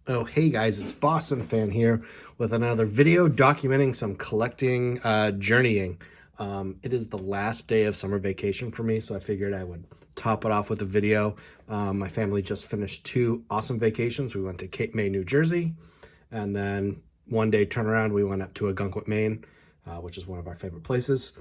Oh, hey guys, it's Boston Fan here with another video documenting some collecting journeying. It is the last day of summer vacation for me, so I figured I would top it off with a video. My family just finished two awesome vacations. We went to Cape May, New Jersey, and then one day turnaround, we went up to Agunquit, Maine, which is one of our favorite places.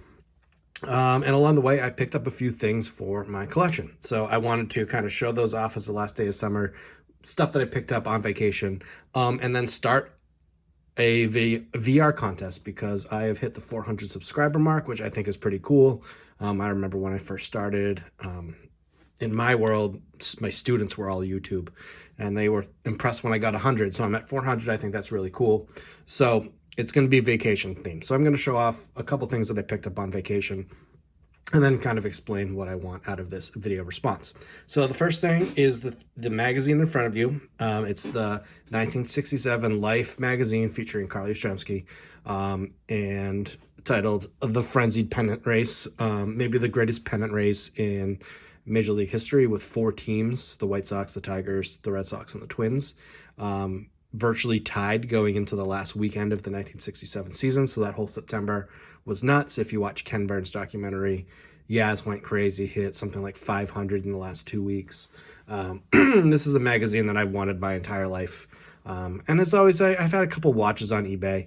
And along the way, I picked up a few things for my collection. So I wanted to kind of show those off as the last day of summer, stuff that I picked up on vacation, and then start a VR contest because I have hit the 400 subscriber mark, which I think is pretty cool. I remember when I first started, in my world, my students were all YouTube and they were impressed when I got 100. So I'm at 400. I think that's really cool. So it's going to be vacation themed. So I'm going to show off a couple things that I picked up on vacation and then kind of explain what I want out of this video response. So the first thing is the magazine in front of you. It's the 1967 Life magazine featuring Carly Ostrowski, and titled The Frenzied Pennant Race, maybe the greatest pennant race in Major League history, with four teams: the White Sox, the Tigers, the Red Sox, and the Twins. Virtually tied going into the last weekend of the 1967 season. So that whole September was nuts. If you watch Ken Burns' documentary, Yaz went crazy, hit something like 500 in the last 2 weeks. This is a magazine that I've wanted my entire life. And as always, I've had a couple watches on eBay,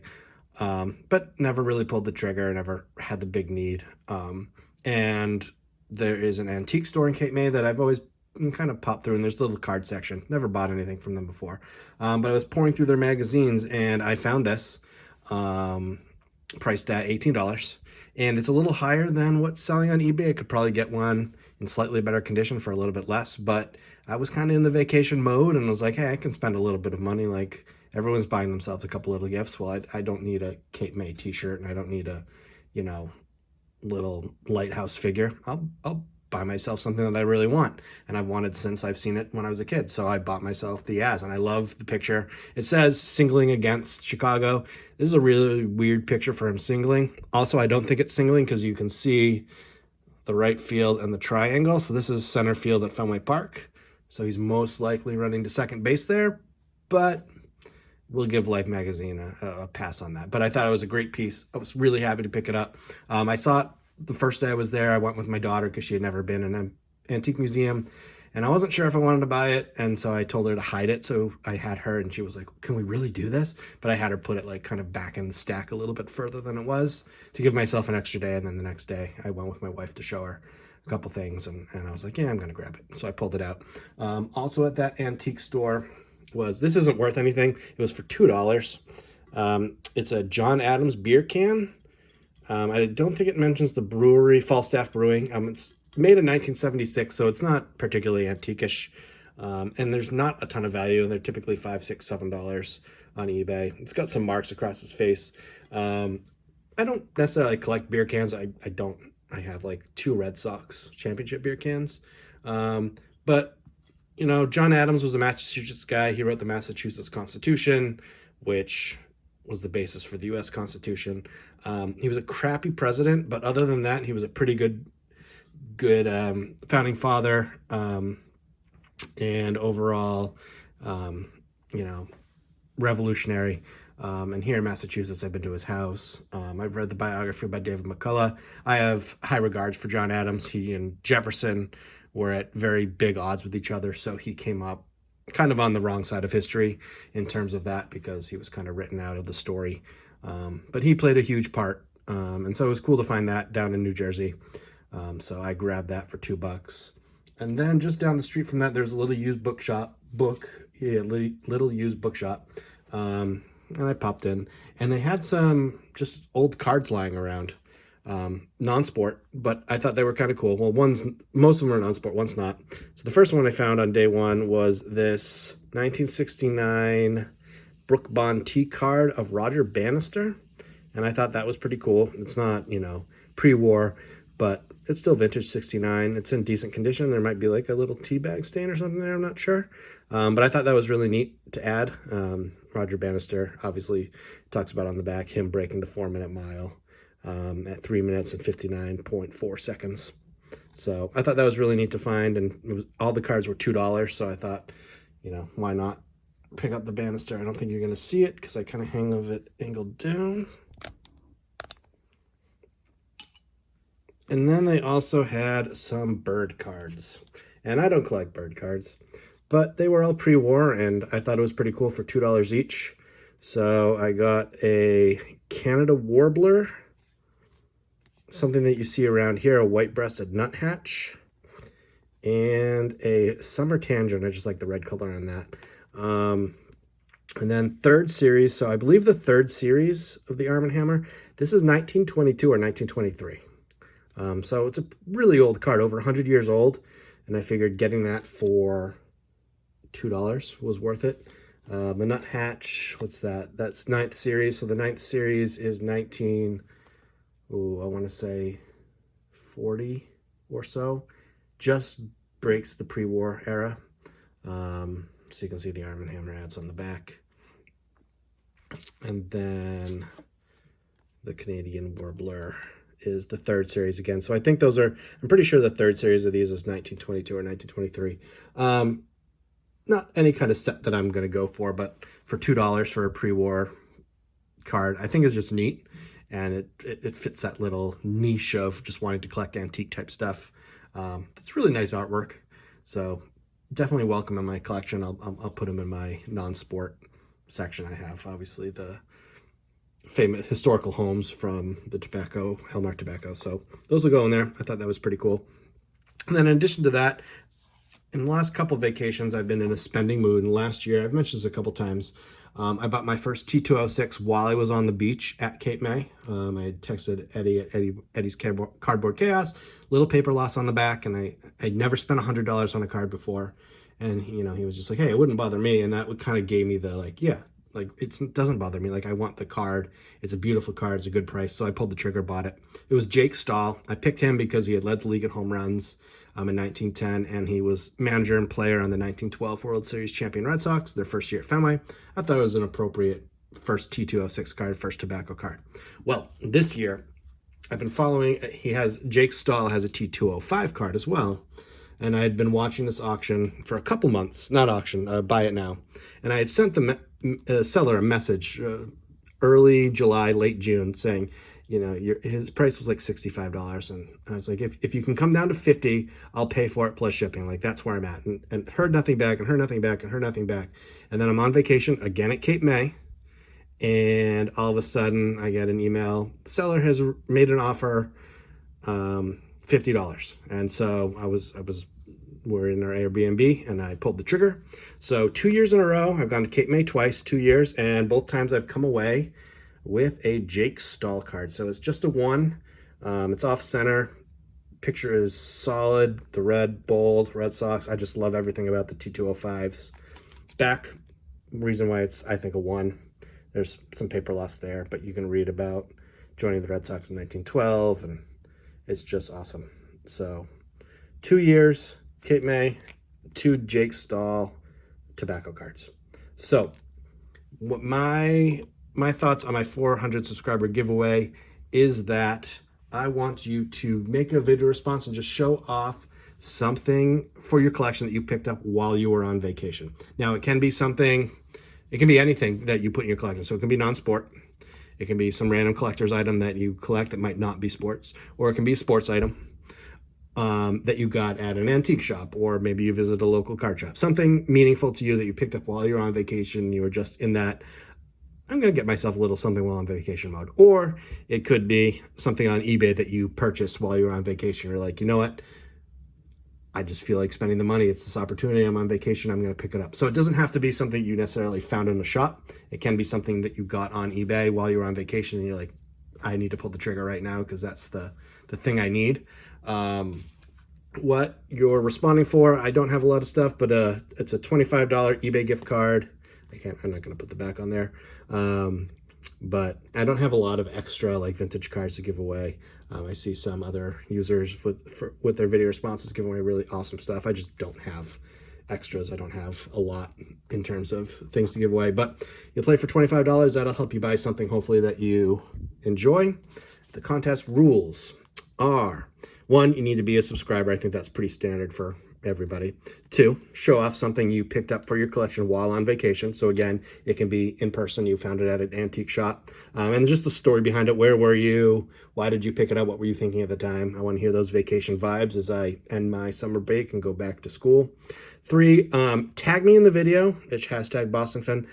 but never really pulled the trigger, never had the big need. And there is an antique store in Cape May that I've always kind of popped through, and there's a little card section. Never bought anything from them before, but I was pouring through their magazines and I found this, priced at $18, and it's a little higher than what's selling on eBay. I could probably get one in slightly better condition for a little bit less, but I was kind of in the vacation mode and was like, hey, I can spend a little bit of money. Like, everyone's buying themselves a couple little gifts. Well, I don't need a Cape May t-shirt, and I don't need a, little lighthouse figure. I'll buy myself something that I really want, and I've wanted since I've seen it when I was a kid. So I bought myself the Yaz, and I love the picture. It says singling against Chicago. This is a really weird picture for him singling. Also, I don't think it's singling because you can see the right field and the triangle. So this is center field at Fenway Park. So he's most likely running to second base there, but we'll give Life magazine a pass on that. But I thought it was a great piece. I was really happy to pick it up. I saw it the first day I was there. I went with my daughter because she had never been in an antique museum, and I wasn't sure if I wanted to buy it, and so I told her to hide it. So I had her, and she was like, can we really do this? But I had her put it like kind of back in the stack a little bit further than it was to give myself an extra day. And then the next day I went with my wife to show her a couple things, and I was like, yeah, I'm gonna grab it. So I pulled it out. Also at that antique store was, this isn't worth anything, it was for $2. It's a John Adams beer can. I don't think it mentions the brewery, Falstaff Brewing. It's made in 1976, so it's not particularly antique-ish. And there's not a ton of value. They're typically $5, $6, $7 on eBay. It's got some marks across his face. I don't necessarily collect beer cans. I don't. I have like 2 Red Sox championship beer cans. But, John Adams was a Massachusetts guy. He wrote the Massachusetts Constitution, which was the basis for the U.S. Constitution. He was a crappy president, but other than that, he was a pretty good founding father, and overall, revolutionary. And here in Massachusetts, I've been to his house. I've read the biography by David McCullough. I have high regards for John Adams. He and Jefferson were at very big odds with each other, so he came up kind of on the wrong side of history in terms of that, because he was kind of written out of the story. But he played a huge part. And so it was cool to find that down in New Jersey. So I grabbed that for $2. And then just down the street from that, there's a little used little used bookshop. And I popped in, and they had some just old cards lying around. Non-sport, but I thought they were kind of cool. Well, most of them are non-sport, one's not. So the first one I found on day one was this 1969 Brook Bond T card of Roger Bannister, and I thought that was pretty cool. It's not, pre-war, but it's still vintage 69. It's in decent condition. There might be like a little tea bag stain or something there, I'm not sure. But I thought that was really neat to add. Roger Bannister obviously talks about on the back him breaking the 4-minute mile at 3 minutes and 59.4 seconds. So I thought that was really neat to find, and all the cards were $2, so I thought, why not pick up the banister. I don't think you're going to see it because I kind of hang of it angled down. And then they also had some bird cards. And I don't collect bird cards, but they were all pre-war, and I thought it was pretty cool for $2 each. So I got a Canada warbler, something that you see around here, a white-breasted nuthatch, and a summer tangerine. I just like the red color on that. And then third series. So I believe the third series of the Arm & Hammer, this is 1922 or 1923. So it's a really old card, over 100 years old. And I figured getting that for $2 was worth it. The nuthatch, what's that? That's 9th series. So the 9th series is I want to say 40 or so. Just breaks the pre-war era. So you can see the Arm & Hammer ads on the back. And then the Canadian warbler is the third series again. So I think those are, I'm pretty sure the third series of these is 1922 or 1923. Not any kind of set that I'm going to go for, but for $2 for a pre-war card, I think is just neat. And it fits that little niche of just wanting to collect antique type stuff. It's really nice artwork. So definitely welcome in my collection. I'll put them in my non-sport section. I have obviously the famous historical homes from the tobacco, Hellmark tobacco. So those will go in there. I thought that was pretty cool. And then in addition to that, in the last couple of vacations, I've been in a spending mood. And last year, I've mentioned this a couple times, I bought my first T206 while I was on the beach at Cape May. I had texted Eddie at Eddie's Cardboard Chaos, little paper loss on the back, and I'd never spent $100 on a card before. And, you know, he was just like, hey, it wouldn't bother me. And that would kind of gave me the, like, yeah, like, it doesn't bother me. Like, I want the card. It's a beautiful card. It's a good price. So I pulled the trigger, bought it. It was Jake Stahl. I picked him because he had led the league in home runs in 1910, and he was manager and player on the 1912 World Series champion Red Sox, their first year at Fenway. I thought it was an appropriate first T206 card, first tobacco card. Well, this year, I've been following, Jake Stahl has a T205 card as well. And I had been watching this auction for a couple months, not auction, buy it now. And I had sent the seller a message early July, late June saying, you know, his price was like $65. And I was like, if you can come down to 50, I'll pay for it plus shipping. Like, that's where I'm at. And heard nothing back and heard nothing back and heard nothing back. And then I'm on vacation again at Cape May. And all of a sudden I get an email. The seller has made an offer, $50. And so we're in our Airbnb and I pulled the trigger. So 2 years in a row, I've gone to Cape May twice, 2 years, and both times I've come away with a Jake Stahl card. So it's just a one. It's off center. Picture is solid. The red, bold, Red Sox. I just love everything about the T205s. Back, reason why it's, I think, a one. There's some paper loss there, but you can read about joining the Red Sox in 1912, and it's just awesome. So 2 years, Cape May, 2 Jake Stahl tobacco cards. So what my thoughts on my 400 subscriber giveaway is that I want you to make a video response and just show off something for your collection that you picked up while you were on vacation. Now, it can be anything that you put in your collection. So it can be non-sport. It can be some random collector's item that you collect that might not be sports, or it can be a sports item that you got at an antique shop, or maybe you visit a local card shop. Something meaningful to you that you picked up while you're on vacation. You were just in that, I'm going to get myself a little something while on vacation mode. Or it could be something on eBay that you purchased while you were on vacation. You're like, you know what? I just feel like spending the money. It's this opportunity. I'm on vacation. I'm going to pick it up. So it doesn't have to be something you necessarily found in a shop. It can be something that you got on eBay while you were on vacation and you're like, I need to pull the trigger right now because that's the thing I need. What you're responding for, I don't have a lot of stuff, but it's a $25 eBay gift card. I'm not going to put the back on there. But I don't have a lot of extra like vintage cards to give away. I see some other users with their video responses giving away really awesome stuff. I just don't have extras. I don't have a lot in terms of things to give away, but you play for $25. That'll help you buy something hopefully that you enjoy. The contest rules are: 1, you need to be a subscriber. I think that's pretty standard for everybody. 2, show off something you picked up for your collection while on vacation. So again, it can be in person. You found it at an antique shop. And just the story behind it. Where were you? Why did you pick it up? What were you thinking at the time? I want to hear those vacation vibes as I end my summer break and go back to school. 3, tag me in the video. It's hashtag BostonFin.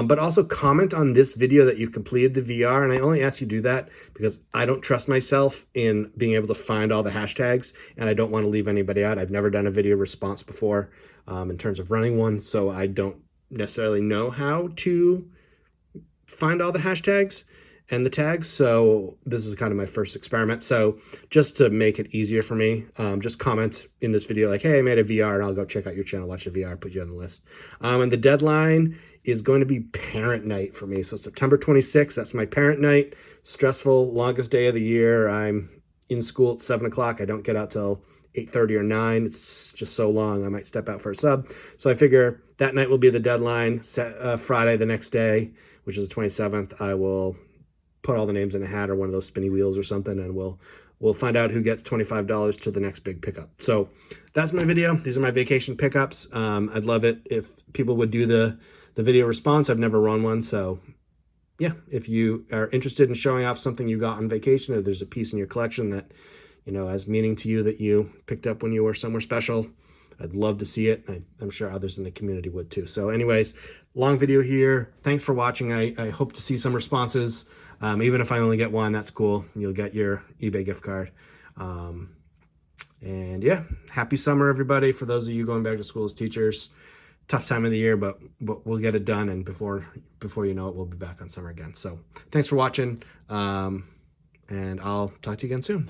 But also comment on this video that you've completed the VR. And I only ask you to do that because I don't trust myself in being able to find all the hashtags, and I don't want to leave anybody out. I've never done a video response before in terms of running one, so I don't necessarily know how to find all the hashtags and the tags. So this is kind of my first experiment. So just to make it easier for me, just comment in this video like, hey, I made a VR, and I'll go check out your channel, watch the VR, put you on the list. And the deadline is going to be parent night for me. So September 26th, that's my parent night. Stressful, longest day of the year. I'm in school at 7 o'clock. I don't get out till 8:30 or 9. It's just so long. I might step out for a sub. So I figure that night will be the deadline. Friday, the next day, which is the 27th, I will put all the names in a hat or one of those spinny wheels or something, and we'll find out who gets $25 to the next big pickup. So that's my video. These are my vacation pickups. I'd love it if people would do the video response. I've never run one, so yeah, if you are interested in showing off something you got on vacation, or there's a piece in your collection that, you know, has meaning to you that you picked up when you were somewhere special, I'd love to see it. I'm sure others in the community would too. So anyways, long video here. Thanks for watching. I hope to see some responses. Even if I only get one, that's cool. You'll get your eBay gift card. And yeah, happy summer, everybody. For those of you going back to school as teachers, tough time of the year, but we'll get it done. And before you know it, we'll be back on summer again. So thanks for watching. And I'll talk to you again soon.